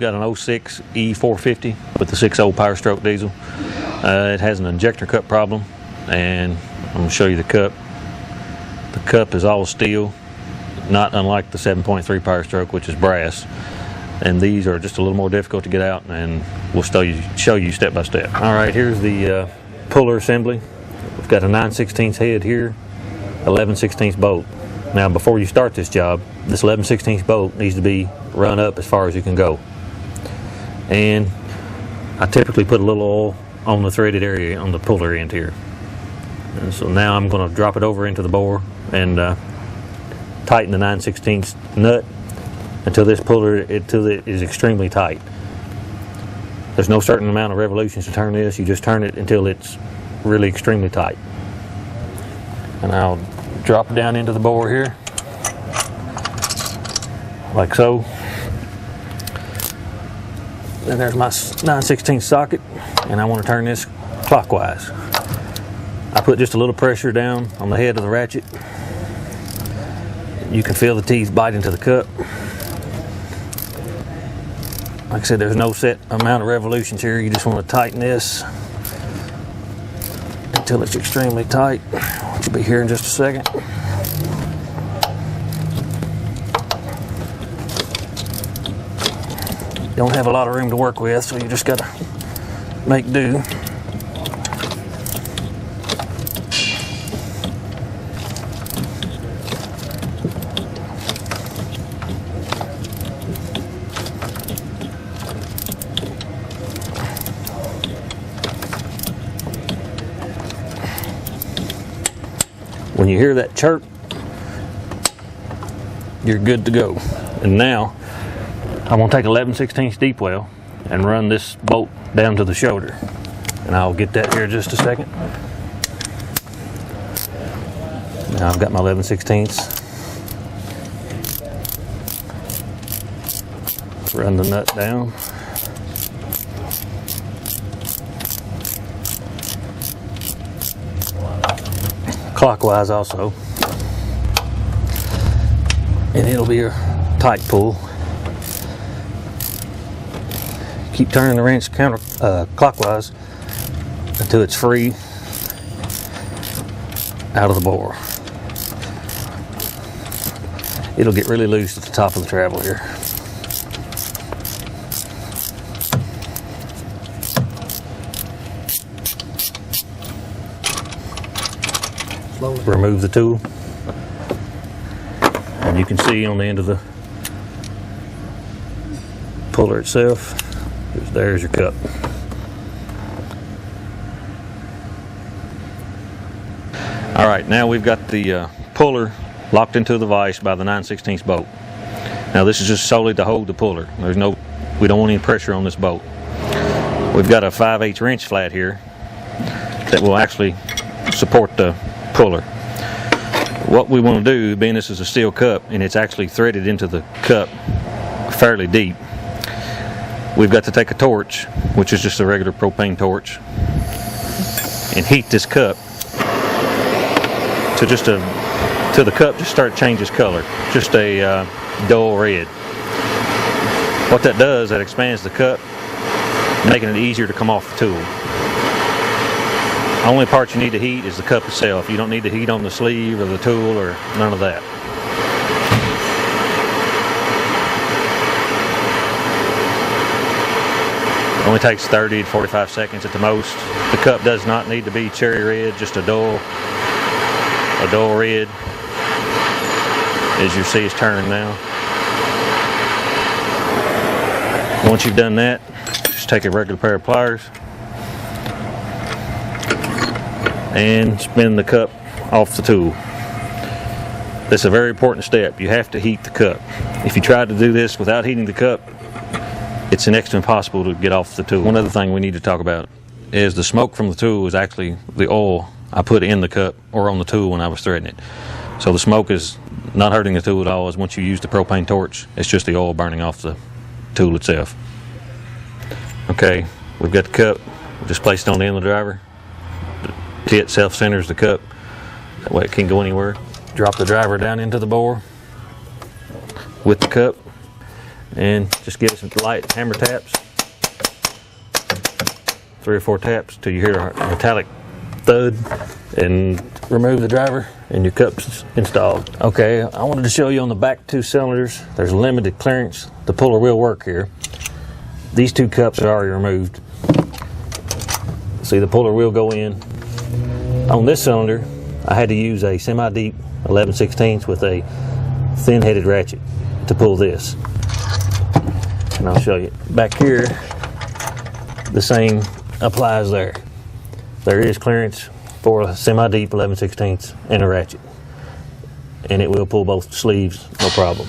Got an 06 E450 with the 6.0 Powerstroke Diesel. It has an injector cup problem, and I'm going to show you the cup. The cup is all steel, not unlike the 7.3 Powerstroke, which is brass. And these are just a little more difficult to get out, and we'll show you step by step. All right, here's the puller assembly. We've got a 9/16 head here, 11/16 bolt. Now, before you start this job, this 11/16 bolt needs to be run up as far as you can go. And I typically put a little oil on the threaded area on the puller end here. And so now I'm going to drop it over into the bore and tighten the 9/16 nut until this puller until it is extremely tight. There's no certain amount of revolutions to turn this. You just turn it until it's really extremely tight. And I'll drop it down into the bore here, like so. Then there's my 9/16 socket, and I want to turn this clockwise. I put just a little pressure down on the head of the ratchet. You can feel the teeth bite into the cup. Like I said, there's no set amount of revolutions here. You just want to tighten this until it's extremely tight, which will be here in just a second. Don't have a lot of room to work with, so you just gotta make do. When you hear that chirp, you're good to go. And now I'm going to take 11/16 deep well and run this bolt down to the shoulder. And I'll get that here in just a second. Now I've got my 11/16. Run the nut down. Clockwise also. And it'll be a tight pull. Keep turning the wrench clockwise until it's free out of the bore. It'll get really loose at the top of the travel here. Slowly remove the tool, and you can see on the end of the puller itself, there's your cup. All right, now we've got the puller locked into the vise by the 9/16 bolt. Now this is just solely to hold the puller. We don't want any pressure on this bolt. We've got a 5/8 wrench flat here that will actually support the puller. What we want to do, being this is a steel cup and it's actually threaded into the cup fairly deep, we've got to take a torch, which is just a regular propane torch, and heat this cup to till the cup just starts to change its color, just a dull red. What that does, that expands the cup, making it easier to come off the tool. Only part you need to heat is the cup itself. You don't need to heat on the sleeve or the tool or none of that. Only takes 30 to 45 seconds at the most. The cup does not need to be cherry red, just a dull red, as you see it's turning now. Once you've done that, just take a regular pair of pliers and spin the cup off the tool. That's a very important step. You have to heat the cup. If you try to do this without heating the cup, it's next to impossible to get off the tool. One other thing we need to talk about is the smoke from the tool is actually the oil I put in the cup or on the tool when I was threading it. So the smoke is not hurting the tool at all. As once you use the propane torch, it's just the oil burning off the tool itself. Okay, we've got the cup. Just placed it on the end of the driver. The kit self-centers the cup. That way it can't go anywhere. Drop the driver down into the bore with the cup, and just give it some light hammer taps, 3 or 4 taps till you hear a metallic thud, and remove the driver and your cup's installed. Okay, I wanted to show you on the back 2 cylinders, there's limited clearance. The puller will work here. These 2 cups are already removed. See, the puller will go in. On this cylinder, I had to use a semi-deep 11/16 with a thin-headed ratchet to pull this. And I'll show you. Back here, the same applies there. There is clearance for a semi-deep 11/16 and a ratchet. And it will pull both sleeves, no problem.